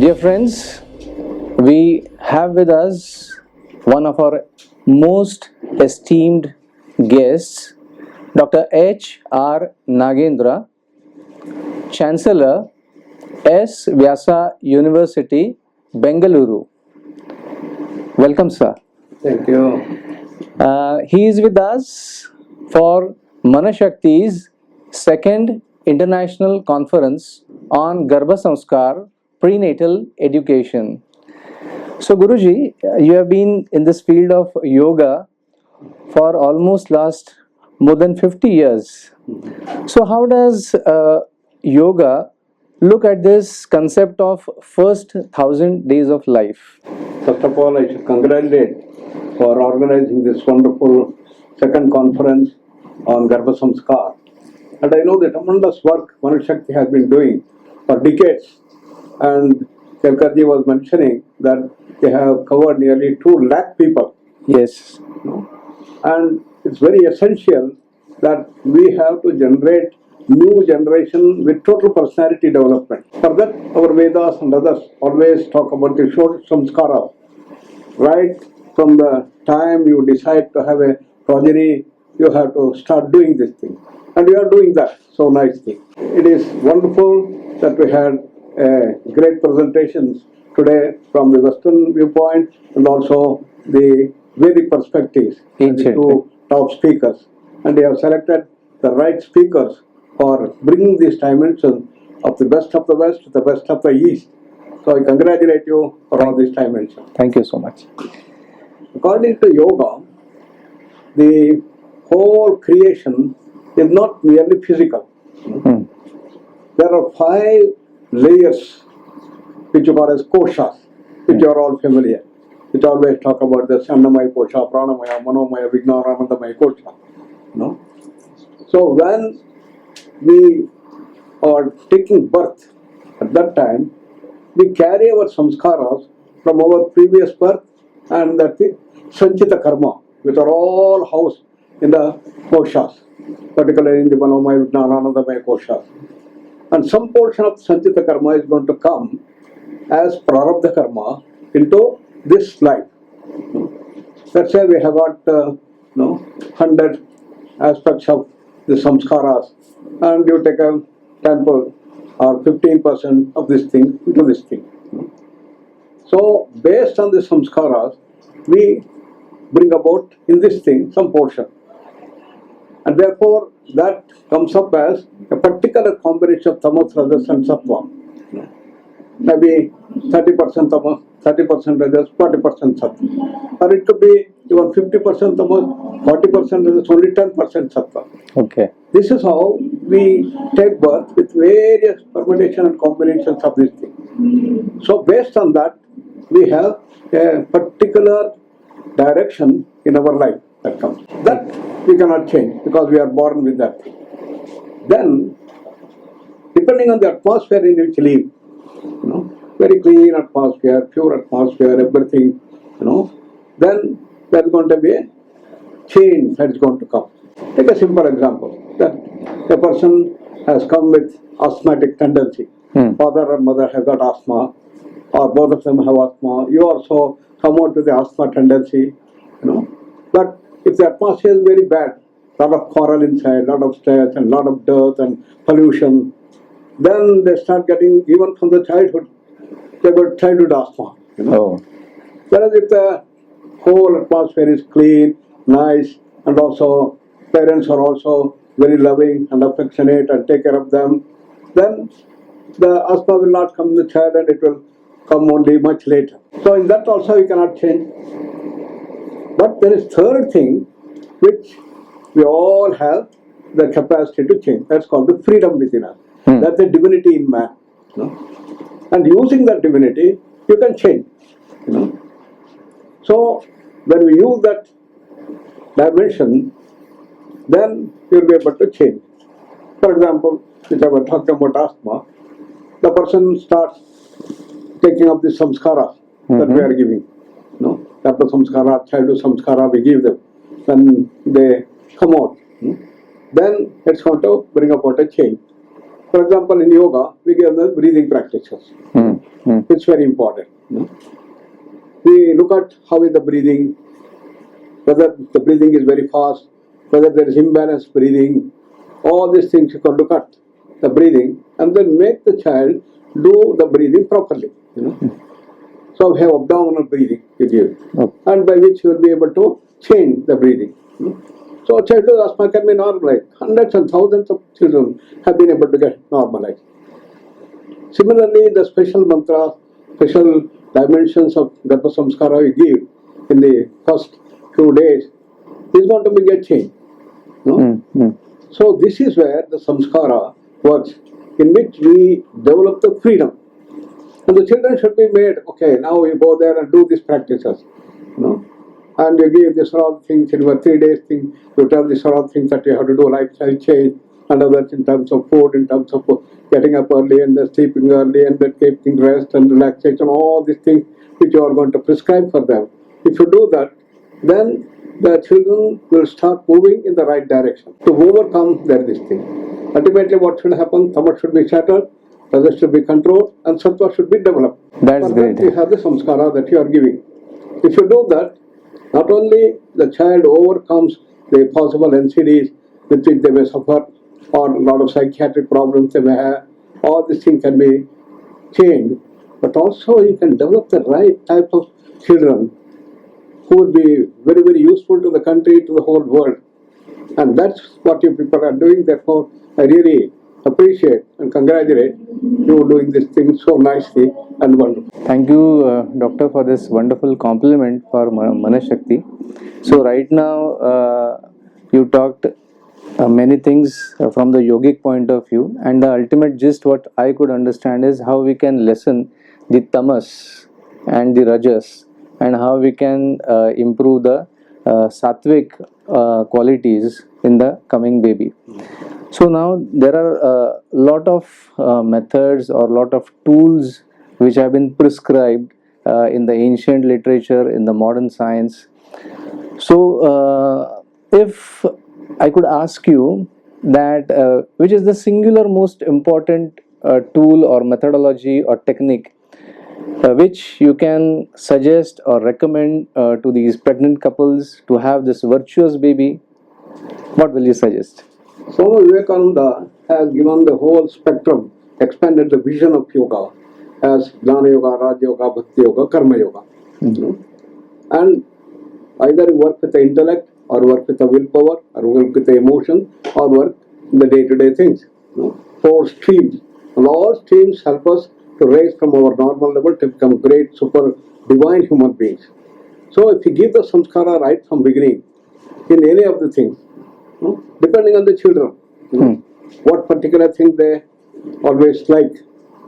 Dear friends, we have with us one of our most esteemed guests, Dr. H.R. Nagendra, Chancellor, S. Vyasa University, Bengaluru. Welcome, sir. Thank you. He is with us for Manashakti's second international conference on Garbha Samskar prenatal education. So, Guruji, you have been in this field of yoga for almost last more than 50 years. So, how does yoga look at this concept of first 1,000 days of life? First of all, I should congratulate for organizing this wonderful second conference on Garbha Samskar. And I know the tremendous work Manashakti has been doing for decades. And Kelkarji was mentioning that they have covered nearly 2 lakh people. Yes. And it's very essential that we have to generate new generation with total personality development. For that, our Vedas and others always talk about the षोडश samskara. Right from the time you decide to have a progeny, you have to start doing this thing. And we are doing that so nicely. It is wonderful that we had great presentations today from the Western viewpoint and also the Vedic perspectives. The 2 top speakers. And they have selected the right speakers for bringing this dimension of the best of the West to the best of the East. So I congratulate you for all these dimensions. Thank you so much. According to yoga, the whole creation is not merely physical. There are 5 layers which you call as koshas, which you are all familiar. Which always talk about the Annamaya kosha, Pranamaya, Manomaya, Vijnana, Anandamaya kosha. No? So when we are taking birth, at that time, we carry our samskaras from our previous birth and that the Sanchita karma, which are all housed in the koshas, particularly in the Manomaya, Vijnana, Anandamaya koshas. And some portion of Sanchita karma is going to come as Prarabdha karma into this life. Let's say we have got 100 aspects of the samskaras and you take a 10% or 15% of this thing into this thing. So based on the samskaras, we bring about in this thing some portion. And therefore that comes up as a particular combination of tamas, rajas and sattva. Maybe 30% tamas, 30% rajas, 40% sattva. Or it could be even 50% tamas, 40% rajas, only 10% sattva. Okay. This is how we take birth with various permutation and combinations of this thing. So based on that, we have a particular direction in our life that comes. That we cannot change because we are born with that thing. Then, depending on the atmosphere in which we live, very clean atmosphere, pure atmosphere, everything, then there is going to be a change that is going to come. Take a simple example, that a person has come with asthmatic tendency. Father or mother has got asthma, or both of them have asthma. You also come out with the asthma tendency, But if the atmosphere is very bad, lot of coral inside, lot of stress and lot of dirt and pollution, then they start getting, even from the childhood, they got childhood asthma. Whereas if the whole atmosphere is clean, nice, and also parents are also very loving and affectionate and take care of them, then the asthma will not come in the child and it will come only much later. So in that also you cannot change. But there is third thing which we all have the capacity to change. That's called the freedom within us. That's the divinity in man. And using that divinity, you can change. So when we use that dimension, then you will be able to change. For example, if I were talking about asthma, the person starts taking up the samskaras that we are giving. That the samskara, childhood samskara we give them when they come out. Then it's going to bring about a change. For example, in yoga, we give them breathing practices. It's very important. We look at how is the breathing, whether the breathing is very fast, whether there is imbalanced breathing. All these things you can look at the breathing and then make the child do the breathing properly. So we have abdominal breathing you give, and by which you will be able to change the breathing. So childhood asthma can be normalized. Hundreds and thousands of children have been able to get normalized. Similarly, the special mantra, special dimensions of Garbha Samskara we give in the first few days is going to be a change. So this is where the samskara works, in which we develop the freedom. And the children should be made, okay, now you go there and do these practices. And you give these all things in your 3 days thing, you tell these all things that you have to do, lifestyle change, and others in terms of food, in terms of getting up early and then sleeping early and then taking rest and relaxation, all these things which you are going to prescribe for them. If you do that, then the children will start moving in the right direction to overcome this thing. Ultimately, what should happen? Tamas should be shattered, rajas should be controlled, and sattva should be developed. That's For great. that you have the samskara that you are giving. If you do that, not only the child overcomes the possible NCDs with which they may suffer, or a lot of psychiatric problems they may have, all these things can be changed, but also you can develop the right type of children who will be very, very useful to the country, to the whole world. And that's what you people are doing. Therefore, I really appreciate and congratulate you doing this thing so nicely and wonderful. Thank you, Doctor, for this wonderful compliment for Manashakti. So right now, you talked many things from the yogic point of view, and the ultimate gist what I could understand is how we can lessen the tamas and the rajas, and how we can improve the sattvic qualities in the coming baby. So now there are a lot of methods or lot of tools which have been prescribed in the ancient literature, in the modern science. So if I could ask you that which is the singular most important tool or methodology or technique which you can suggest or recommend to these pregnant couples to have this virtuous baby, what will you suggest? Swami Vivekananda has given the whole spectrum, expanded the vision of yoga as Jnana Yoga, Raja Yoga, Bhakti Yoga, Karma Yoga. And either you work with the intellect, or work with the willpower, or work with the emotion, or work in the day-to-day things. 4 streams. And all streams help us to raise from our normal level to become great, super, divine human beings. So if you give the samskara right from beginning, in any of the things, depending on the children, what particular thing they always like,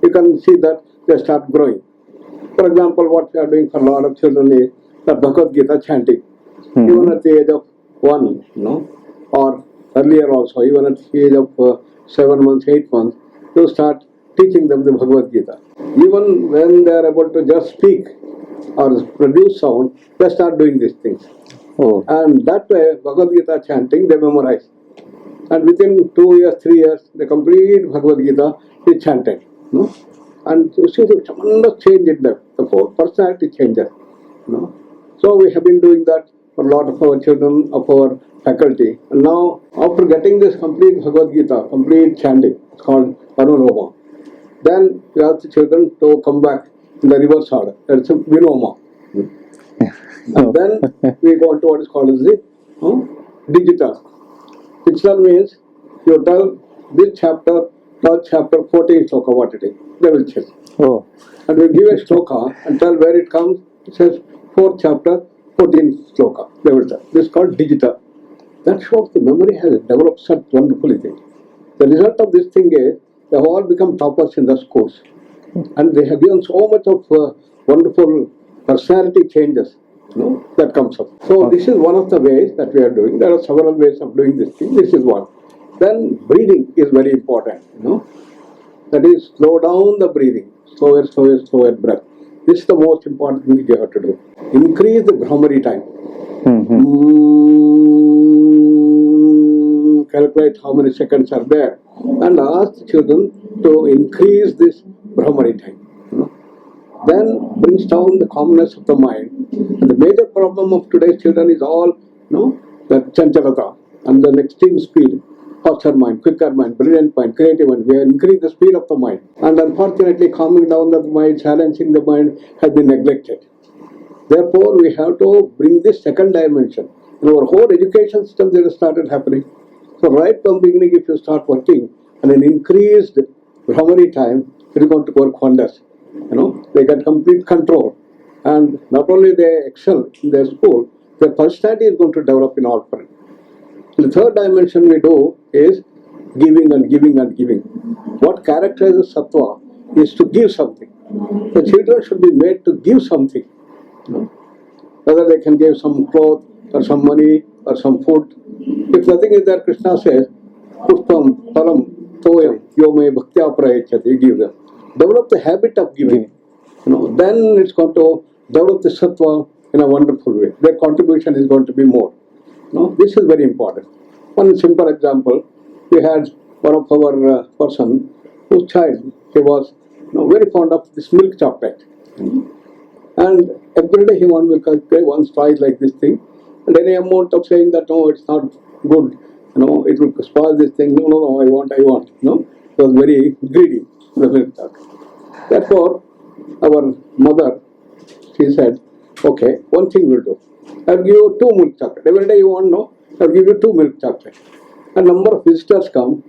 you can see that they start growing. For example, what we are doing for a lot of children is the Bhagavad Gita chanting. Even at the age of 1, or earlier also, even at the age of 7 months, 8 months, you start teaching them the Bhagavad Gita. Even when they are able to just speak or produce sound, they start doing these things. And that way, Bhagavad Gita chanting, they memorize. And within 2 years, 3 years, the complete Bhagavad Gita is chanted. And you see the tremendous change in them. The whole personality changes. So we have been doing that for a lot of our children, of our faculty. And now, after getting this complete Bhagavad Gita, complete chanting, it's called Anuloma, then we ask the children to come back in the reverse order. That's a Vinoma. And then we go to what is called as the digital. Digital means you tell this chapter, 12th chapter, 14th sloka, what it is. They will check. And we give a sloka and tell where it comes. It says 4th chapter, 14th sloka. They will tell. This is called digital. That shows the memory has developed such wonderfully things. The result of this thing is they have all become toppers in the schools. And they have given so much of wonderful personality changes that comes up. So this is one of the ways that we are doing. There are several ways of doing this thing. This is one. Then breathing is very important. That is, slow down the breathing. Slower breath. This is the most important thing you have to do. Increase the Bhramari time. Calculate how many seconds are there. and ask the children to increase this Brahmari time. Then brings down the calmness of the mind. And the major problem of today's children is all, the chanchalata and the extreme speed, faster mind, quicker mind, brilliant mind, creative mind. We have increased the speed of the mind. And unfortunately, calming down the mind, silencing the mind has been neglected. Therefore, we have to bring this second dimension. In our whole education system, that has started happening. So right from the beginning, if you start working and an increased Brahmari time, it is going to work wonders. They get complete control. And not only they excel in their school, their personality is going to develop in all front. The third dimension we do is giving and giving and giving. What characterizes sattva is to give something. The children should be made to give something. Whether they can give some cloth or some money or some food. If nothing is there, Krishna says, Pushpam, Param, Toyam, Yome, Bhaktya Prayachati, you give them. Develop the habit of giving. Then it's going to develop the sattva in a wonderful way. Their contribution is going to be more. This is very important. One simple example, we had one of our person whose child, he was very fond of this milk chocolate. And every day he wanted milk chocolate, once twice like this thing. And any amount of saying that, no, it's not good, it will spoil this thing. No, I want. He was very greedy, the milk chocolate. Therefore, our mother, she said, okay, one thing we'll do. I'll give you 2 milk chocolate. Every day you want, I'll give you 2 milk chocolate. A number of visitors come.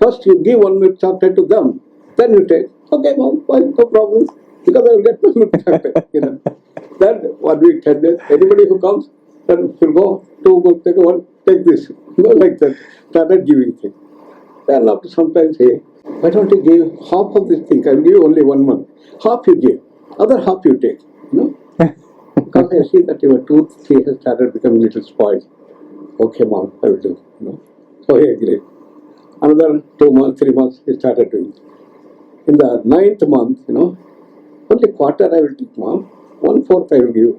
First you give 1 milk chocolate to them. Then you take, okay, mom, fine, no problem. Because I will get my milk chocolate. Then what we said is, anybody who comes, then will go, 2 milk chocolate, take this. Like that. Started giving things. Then after some time say, why don't you give half of this thing? I will give you only 1 month. Half you give, other half you take. Because I see that your tooth has started becoming a little spoiled. Okay, mom, I will do. So he agreed. Another 2 months, 3 months, he started doing it. In the 9th month, only quarter I will take, mom. 1/4 I will give.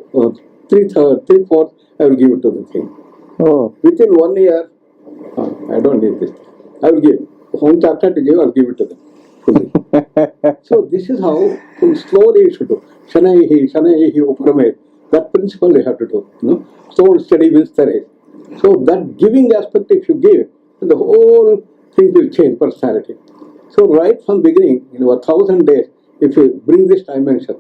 3/4 I will give it to the thing. Oh. Within 1 year, I don't need this. I will give. 1 chapter to give, I will give it to them. So this is how slowly you should do. Shanaihi Uprame. That principle you have to do. Slow and steady wins the race. So that giving aspect, if you give, the whole thing will change personality. So right from beginning, 1,000 days, if you bring this dimension,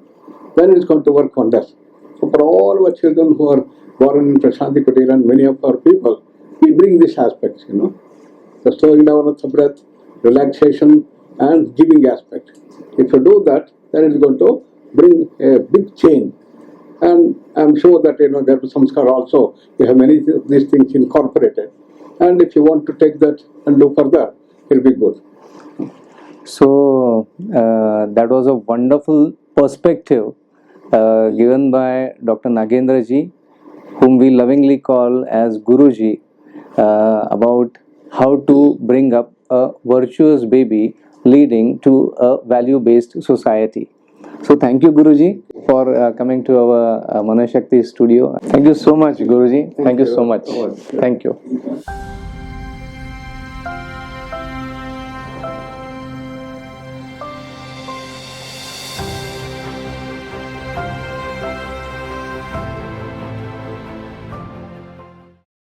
then it's going to work wonders. So for all our children who are born in Prashanti Kutir and many of our people, we bring this aspect, the slowing down of the breath, relaxation, and giving aspect. If you do that, then it's going to bring a big change. And I'm sure that Garbha Samskar also, you have many of these things incorporated. And if you want to take that and do further, it'll be good. So that was a wonderful perspective given by Dr. Nagendra ji, whom we lovingly call as Guruji, about how to bring up a virtuous baby leading to a value-based society. So thank you, Guruji, for coming to our Manashakti studio. Thank you so much, Guruji. Thank you so much. Thank you.